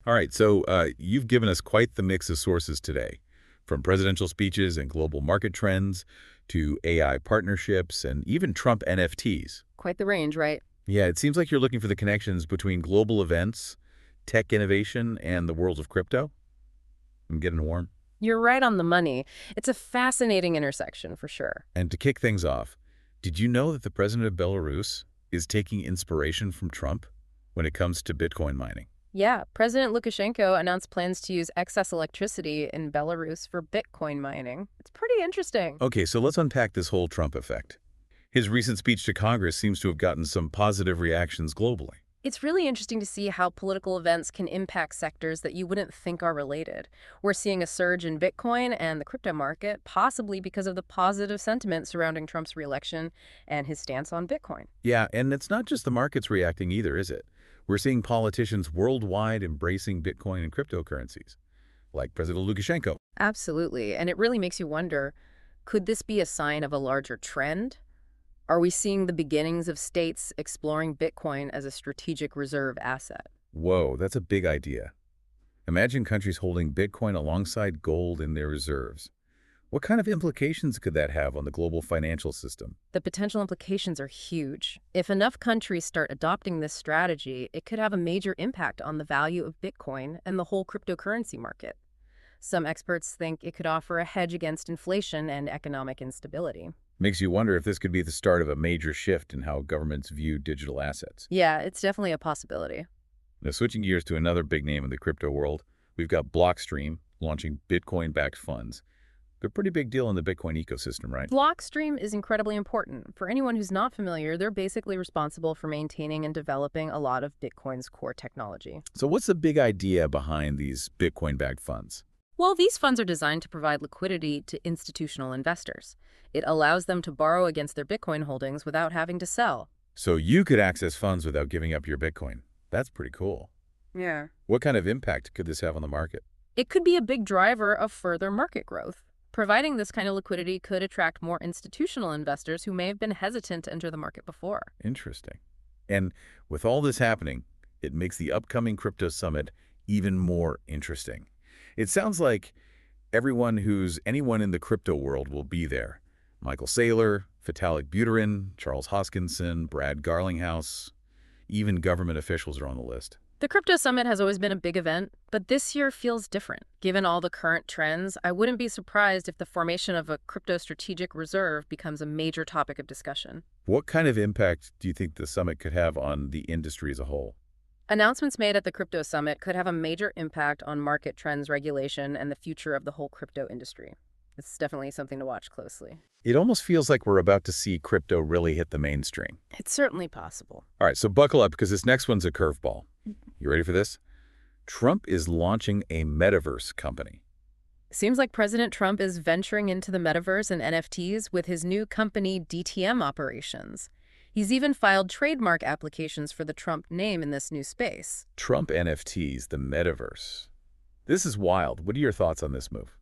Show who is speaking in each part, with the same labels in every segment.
Speaker 1: All right, so you've given us quite the mix of sources today, from presidential speeches and global market trends to AI partnerships and even Trump NFTs.
Speaker 2: Quite the range, right?
Speaker 1: Yeah, it seems like you're looking for the connections between global events, tech innovation, and the world of crypto. I'm getting warm.
Speaker 2: You're right on the money. It's a fascinating intersection for sure.
Speaker 1: And to kick things off, did you know that the president of Belarus is taking inspiration from Trump when it comes to Bitcoin mining?
Speaker 2: Yeah, President Lukashenko announced plans to use excess electricity in Belarus for Bitcoin mining. It's pretty interesting.
Speaker 1: Okay, so let's unpack this whole Trump effect. His recent speech to Congress seems to have gotten some positive reactions globally.
Speaker 2: It's really interesting to see how political events can impact sectors that you wouldn't think are related. We're seeing a surge in Bitcoin and the crypto market, possibly because of the positive sentiment surrounding Trump's reelection and his stance on Bitcoin.
Speaker 1: Yeah, and it's not just the markets reacting either, is it? We're seeing politicians worldwide embracing Bitcoin and cryptocurrencies, like President Lukashenko.
Speaker 2: Absolutely. And it really makes you wonder, could this be a sign of a larger trend? Are we seeing the beginnings of states exploring Bitcoin as a strategic reserve asset?
Speaker 1: Whoa, that's a big idea. Imagine countries holding Bitcoin alongside gold in their reserves. What kind of implications could that have on the global financial system?
Speaker 2: The potential implications are huge. If enough countries start adopting this strategy, it could have a major impact on the value of Bitcoin and the whole cryptocurrency market. Some experts think it could offer a hedge against inflation and economic instability.
Speaker 1: Makes you wonder if this could be the start of a major shift in how governments view digital assets.
Speaker 2: Yeah, it's definitely a possibility.
Speaker 1: Now, switching gears to another big name in the crypto world, we've got Blockstream launching Bitcoin-backed funds. They're a pretty big deal in the Bitcoin ecosystem, right?
Speaker 2: Blockstream is incredibly important. For anyone who's not familiar, they're basically responsible for maintaining and developing a lot of Bitcoin's core technology.
Speaker 1: So what's the big idea behind these Bitcoin-backed funds?
Speaker 2: Well, these funds are designed to provide liquidity to institutional investors. It allows them to borrow against their Bitcoin holdings without having to sell.
Speaker 1: So you could access funds without giving up your Bitcoin. That's pretty cool.
Speaker 2: Yeah.
Speaker 1: What kind of impact could this have on the market?
Speaker 2: It could be a big driver of further market growth. Providing this kind of liquidity could attract more institutional investors who may have been hesitant to enter the market before.
Speaker 1: Interesting. And with all this happening, it makes the upcoming crypto summit even more interesting. It sounds like anyone in the crypto world will be there. Michael Saylor, Vitalik Buterin, Charles Hoskinson, Brad Garlinghouse, even government officials are on the list.
Speaker 2: The Crypto Summit has always been a big event, but this year feels different. Given all the current trends, I wouldn't be surprised if the formation of a crypto strategic reserve becomes a major topic of discussion.
Speaker 1: What kind of impact do you think the summit could have on the industry as a whole?
Speaker 2: Announcements made at the Crypto Summit could have a major impact on market trends, regulation, and the future of the whole crypto industry. It's definitely something to watch closely.
Speaker 1: It almost feels like we're about to see crypto really hit the mainstream.
Speaker 2: It's certainly possible.
Speaker 1: All right, so buckle up because this next one's a curveball. You ready for this? Trump is launching a Metaverse company.
Speaker 2: Seems like President Trump is venturing into the Metaverse and NFTs with his new company DTM operations. He's even filed trademark applications for the Trump name in this new space.
Speaker 1: Trump NFTs, the Metaverse. This is wild. What are your thoughts on this move?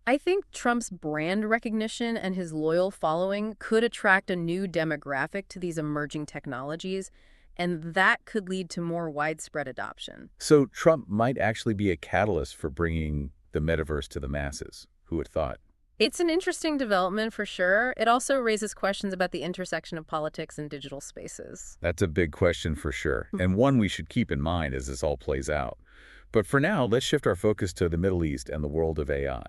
Speaker 2: I think Trump's brand recognition and his loyal following could attract a new demographic to these emerging technologies, and that could lead to more widespread adoption.
Speaker 1: So Trump might actually be a catalyst for bringing the Metaverse to the masses. Who would have thought?
Speaker 2: It's an interesting development for sure. It also raises questions about the intersection of politics and digital spaces.
Speaker 1: That's a big question for sure, and one we should keep in mind as this all plays out. But for now, let's shift our focus to the Middle East and the world of AI.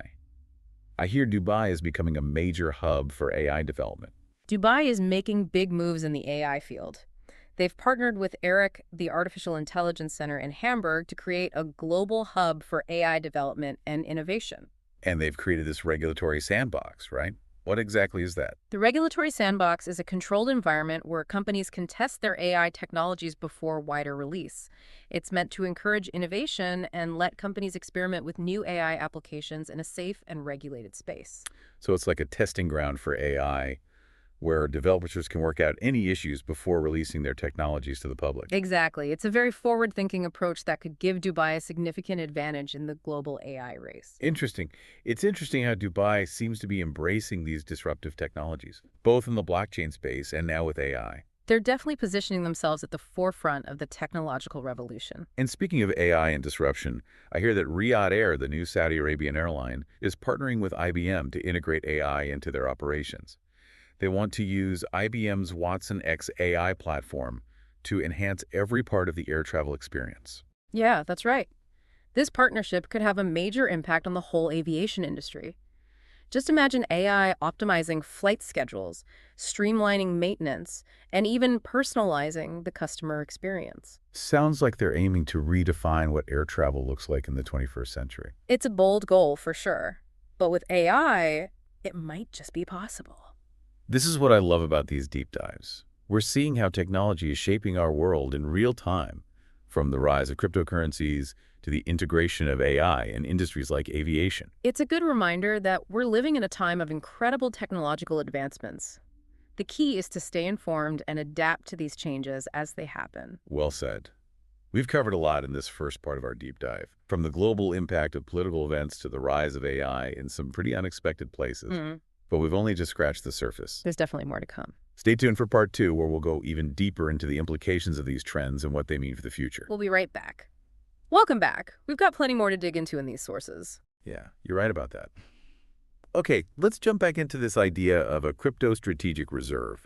Speaker 1: I hear Dubai is becoming a major hub for AI development.
Speaker 2: Dubai is making big moves in the AI field. They've partnered with ERIC, the Artificial Intelligence Center in Hamburg, to create a global hub for AI development and innovation.
Speaker 1: And they've created this regulatory sandbox, right? What exactly is that?
Speaker 2: The regulatory sandbox is a controlled environment where companies can test their AI technologies before wider release. It's meant to encourage innovation and let companies experiment with new AI applications in a safe and regulated space.
Speaker 1: So it's like a testing ground for AI where developers can work out any issues before releasing their technologies to the public.
Speaker 2: Exactly. It's a very forward-thinking approach that could give Dubai a significant advantage in the global AI race.
Speaker 1: Interesting. It's interesting how Dubai seems to be embracing these disruptive technologies, both in the blockchain space and now with AI.
Speaker 2: They're definitely positioning themselves at the forefront of the technological revolution.
Speaker 1: And speaking of AI and disruption, I hear that Riyadh Air, the new Saudi Arabian airline, is partnering with IBM to integrate AI into their operations. They want to use IBM's Watson X AI platform to enhance every part of the air travel experience.
Speaker 2: Yeah, that's right. This partnership could have a major impact on the whole aviation industry. Just imagine AI optimizing flight schedules, streamlining maintenance, and even personalizing the customer experience.
Speaker 1: Sounds like they're aiming to redefine what air travel looks like in the 21st century.
Speaker 2: It's a bold goal for sure, but with AI, it might just be possible.
Speaker 1: This is what I love about these deep dives. We're seeing how technology is shaping our world in real time, from the rise of cryptocurrencies to the integration of AI in industries like aviation.
Speaker 2: It's a good reminder that we're living in a time of incredible technological advancements. The key is to stay informed and adapt to these changes as they happen.
Speaker 1: Well said. We've covered a lot in this first part of our deep dive, from the global impact of political events to the rise of AI in some pretty unexpected places. But we've only just scratched the surface.
Speaker 2: There's definitely more to come.
Speaker 1: Stay tuned for part 2, where we'll go even deeper into the implications of these trends and what they mean for the future.
Speaker 2: We'll be right back. Welcome back. We've got plenty more to dig into in these sources.
Speaker 1: Yeah, you're right about that. Okay, let's jump back into this idea of a crypto strategic reserve.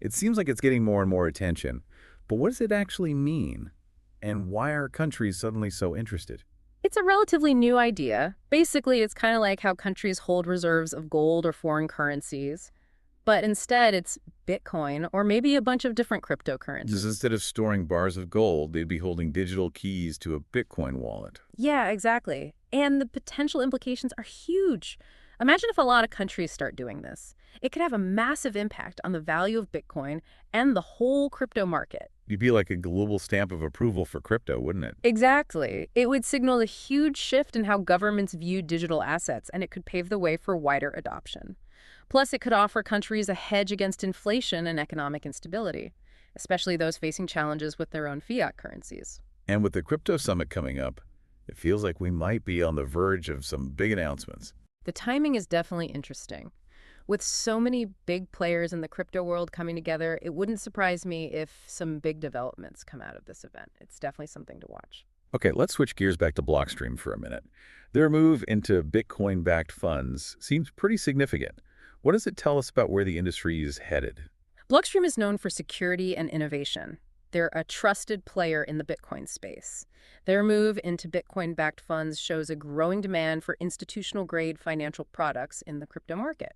Speaker 1: It seems like it's getting more and more attention, but what does it actually mean? And why are countries suddenly so interested?
Speaker 2: It's a relatively new idea. Basically, it's kind of like how countries hold reserves of gold or foreign currencies, but instead it's Bitcoin or maybe a bunch of different cryptocurrencies.
Speaker 1: Just instead of storing bars of gold, they'd be holding digital keys to a Bitcoin wallet.
Speaker 2: Yeah, exactly. And the potential implications are huge. Imagine if a lot of countries start doing this. It could have a massive impact on the value of Bitcoin and the whole crypto market.
Speaker 1: It'd be like a global stamp of approval for crypto, wouldn't it?
Speaker 2: Exactly. It would signal a huge shift in how governments view digital assets, and it could pave the way for wider adoption. Plus, it could offer countries a hedge against inflation and economic instability, especially those facing challenges with their own fiat currencies.
Speaker 1: And with the crypto summit coming up, it feels like we might be on the verge of some big announcements.
Speaker 2: The timing is definitely interesting. With so many big players in the crypto world coming together, it wouldn't surprise me if some big developments come out of this event. It's definitely something to watch.
Speaker 1: Okay, let's switch gears back to Blockstream for a minute. Their move into Bitcoin-backed funds seems pretty significant. What does it tell us about where the industry is headed?
Speaker 2: Blockstream is known for security and innovation. They're a trusted player in the Bitcoin space. Their move into Bitcoin-backed funds shows a growing demand for institutional-grade financial products in the crypto market.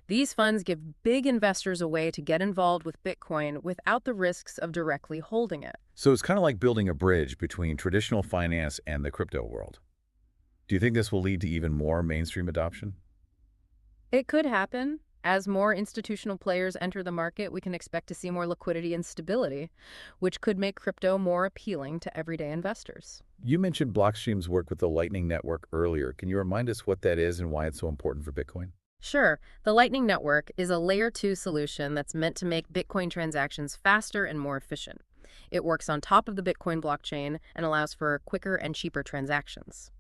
Speaker 2: These funds give big investors a way to get involved with Bitcoin without the risks of directly holding it.
Speaker 1: So it's kind of like building a bridge between traditional finance and the crypto world. Do you think this will lead to even more mainstream adoption?
Speaker 2: It could happen. As more institutional players enter the market, we can expect to see more liquidity and stability, which could make crypto more appealing to everyday investors.
Speaker 1: You mentioned Blockstream's work with the Lightning Network earlier. Can you remind us what that is and why it's so important for Bitcoin?
Speaker 2: Sure, the Lightning Network is a Layer 2 solution that's meant to make Bitcoin transactions faster and more efficient. It works on top of the Bitcoin blockchain and allows for quicker and cheaper transactions.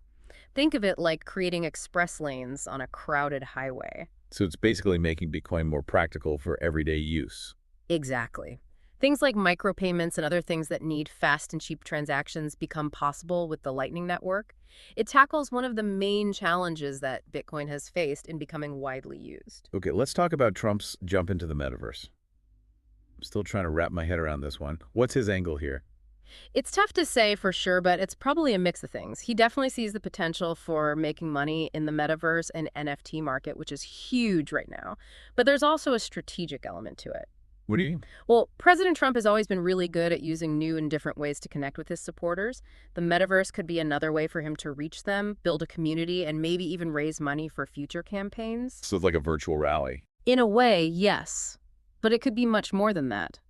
Speaker 2: Think of it like creating express lanes on a crowded highway.
Speaker 1: So it's basically making Bitcoin more practical for everyday use.
Speaker 2: Exactly. Things like micropayments and other things that need fast and cheap transactions become possible with the Lightning Network. It tackles one of the main challenges that Bitcoin has faced in becoming widely used.
Speaker 1: Okay, let's talk about Trump's jump into the metaverse. I'm still trying to wrap my head around this one. What's his angle here?
Speaker 2: It's tough to say for sure, but it's probably a mix of things. He definitely sees the potential for making money in the metaverse and NFT market, which is huge right now. But there's also a strategic element to it.
Speaker 1: What do you mean?
Speaker 2: Well, President Trump has always been really good at using new and different ways to connect with his supporters. The metaverse could be another way for him to reach them, build a community, and maybe even raise money for future campaigns.
Speaker 1: So it's like a virtual rally.
Speaker 2: In a way, yes. But it could be much more than that.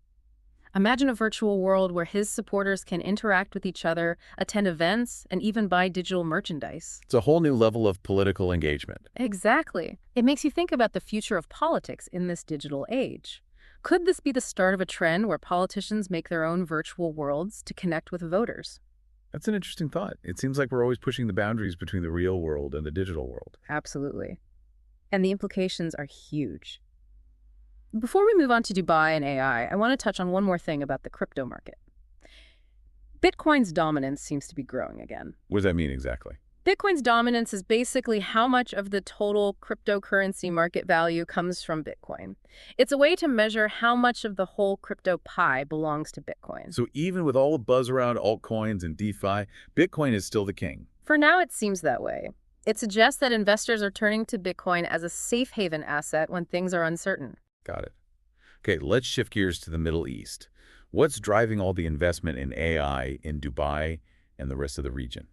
Speaker 2: Imagine a virtual world where his supporters can interact with each other, attend events, and even buy digital merchandise.
Speaker 1: It's a whole new level of political engagement.
Speaker 2: Exactly. It makes you think about the future of politics in this digital age. Could this be the start of a trend where politicians make their own virtual worlds to connect with voters?
Speaker 1: That's an interesting thought. It seems like we're always pushing the boundaries between the real world and the digital world.
Speaker 2: Absolutely. And the implications are huge. Before we move on to Dubai and AI, I want to touch on one more thing about the crypto market. Bitcoin's dominance seems to be growing again.
Speaker 1: What does that mean exactly?
Speaker 2: Bitcoin's dominance is basically how much of the total cryptocurrency market value comes from Bitcoin. It's a way to measure how much of the whole crypto pie belongs to Bitcoin.
Speaker 1: So even with all the buzz around altcoins and DeFi, Bitcoin is still the king.
Speaker 2: For now, it seems that way. It suggests that investors are turning to Bitcoin as a safe haven asset when things are uncertain.
Speaker 1: Got it. Okay, let's shift gears to the Middle East. What's driving all the investment in AI in Dubai and the rest of the region?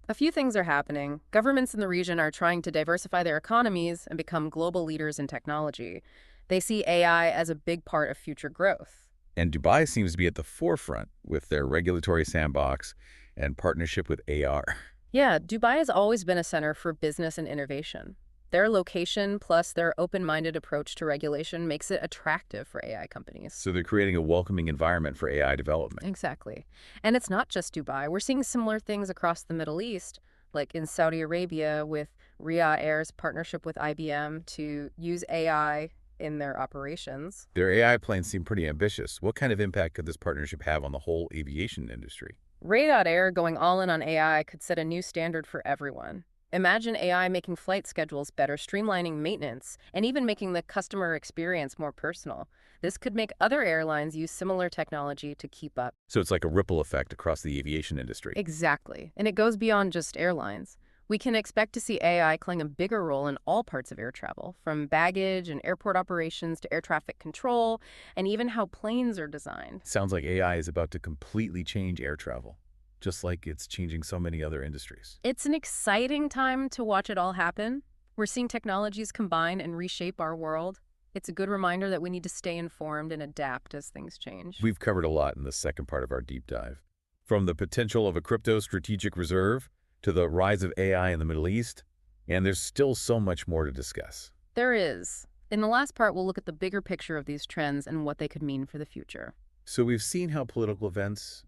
Speaker 2: A few things are happening. Governments in the region are trying to diversify their economies and become global leaders in technology. They see AI as a big part of future growth.
Speaker 1: And Dubai seems to be at the forefront with their regulatory sandbox and partnership with AR.
Speaker 2: Yeah, Dubai has always been a center for business and innovation. Their location plus their open-minded approach to regulation makes it attractive for AI companies.
Speaker 1: So they're creating a welcoming environment for AI development.
Speaker 2: Exactly. And it's not just Dubai. We're seeing similar things across the Middle East, like in Saudi Arabia with Riyadh Air's partnership with IBM to use AI in their operations.
Speaker 1: Their AI plans seem pretty ambitious. What kind of impact could this partnership have on the whole aviation industry?
Speaker 2: Riyadh Air going all in on AI could set a new standard for everyone. Imagine AI making flight schedules better, streamlining maintenance, and even making the customer experience more personal. This could make other airlines use similar technology to keep up.
Speaker 1: So it's like a ripple effect across the aviation industry.
Speaker 2: Exactly. And it goes beyond just airlines. We can expect to see AI playing a bigger role in all parts of air travel, from baggage and airport operations to air traffic control, and even how planes are designed.
Speaker 1: Sounds like AI is about to completely change air travel, just like it's changing so many other industries.
Speaker 2: It's an exciting time to watch it all happen. We're seeing technologies combine and reshape our world. It's a good reminder that we need to stay informed and adapt as things change.
Speaker 1: We've covered a lot in the second part of our deep dive. From the potential of a crypto strategic reserve to the rise of AI in the Middle East, and there's still so much more to discuss.
Speaker 2: There is. In the last part, we'll look at the bigger picture of these trends and what they could mean for the future.
Speaker 1: So we've seen how political events,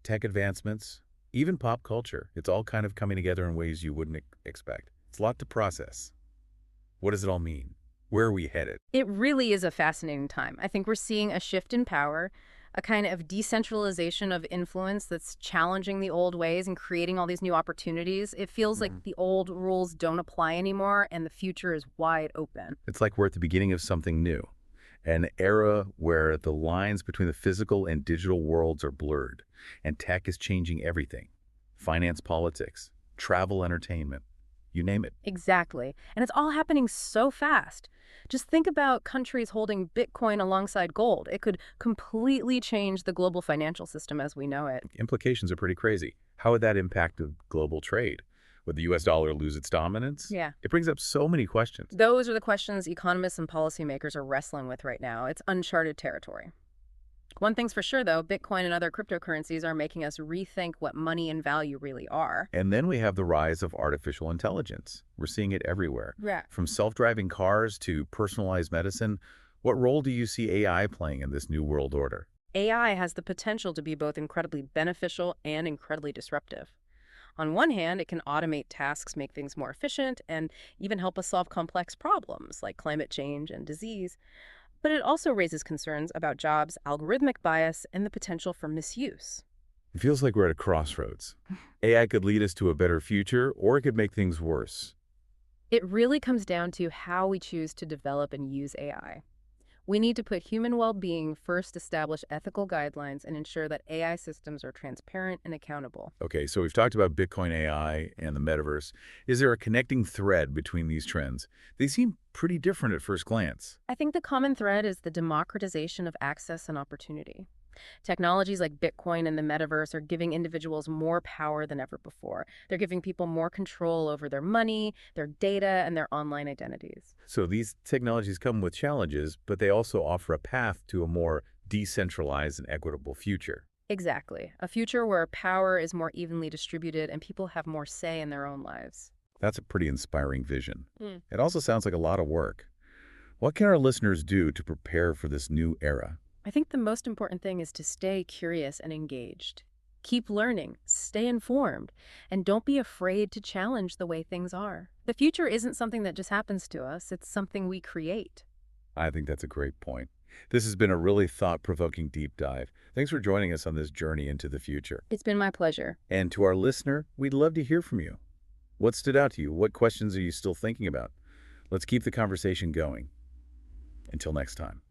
Speaker 1: tech advancements, even pop culture, it's all kind of coming together in ways you wouldn't expect. It's a lot to process. What does it all mean? Where are we headed?
Speaker 2: It really is a fascinating time. I think we're seeing a shift in power, a kind of decentralization of influence that's challenging the old ways and creating all these new opportunities. It feels like the old rules don't apply anymore and the future is wide open.
Speaker 1: It's like we're at the beginning of something new, an era where the lines between the physical and digital worlds are blurred, and tech is changing everything. Finance, politics, travel, entertainment, you name it.
Speaker 2: Exactly. And it's all happening so fast. Just think about countries holding Bitcoin alongside gold. It could completely change the global financial system as we know it.
Speaker 1: Implications are pretty crazy. How would that impact the global trade? Would the US dollar lose its dominance?
Speaker 2: Yeah.
Speaker 1: It brings up so many questions.
Speaker 2: Those are the questions economists and policymakers are wrestling with right now. It's uncharted territory. One thing's for sure, though, Bitcoin and other cryptocurrencies are making us rethink what money and value really are.
Speaker 1: And then we have the rise of artificial intelligence. We're seeing it everywhere.
Speaker 2: Yeah.
Speaker 1: From self-driving cars to personalized medicine, what role do you see AI playing in this new world order?
Speaker 2: AI has the potential to be both incredibly beneficial and incredibly disruptive. On one hand, it can automate tasks, make things more efficient, and even help us solve complex problems like climate change and disease. But it also raises concerns about jobs, algorithmic bias, and the potential for misuse.
Speaker 1: It feels like we're at a crossroads. AI could lead us to a better future, or it could make things worse.
Speaker 2: It really comes down to how we choose to develop and use AI. We need to put human well-being first, establish ethical guidelines, and ensure that AI systems are transparent and accountable.
Speaker 1: Okay, so we've talked about Bitcoin AI and the Metaverse. Is there a connecting thread between these trends? They seem pretty different at first glance.
Speaker 2: I think the common thread is the democratization of access and opportunity. Technologies like Bitcoin and the Metaverse are giving individuals more power than ever before. They're giving people more control over their money, their data, and their online identities.
Speaker 1: So these technologies come with challenges, but they also offer a path to a more decentralized and equitable future.
Speaker 2: Exactly. A future where power is more evenly distributed and people have more say in their own lives.
Speaker 1: That's a pretty inspiring vision. It also sounds like a lot of work. What can our listeners do to prepare for this new era?
Speaker 2: I think the most important thing is to stay curious and engaged. Keep learning, stay informed, and don't be afraid to challenge the way things are. The future isn't something that just happens to us, it's something we create.
Speaker 1: I think that's a great point. This has been a really thought-provoking deep dive. Thanks for joining us on this journey into the future.
Speaker 2: It's been my pleasure.
Speaker 1: And to our listener, we'd love to hear from you. What stood out to you? What questions are you still thinking about? Let's keep the conversation going. Until next time.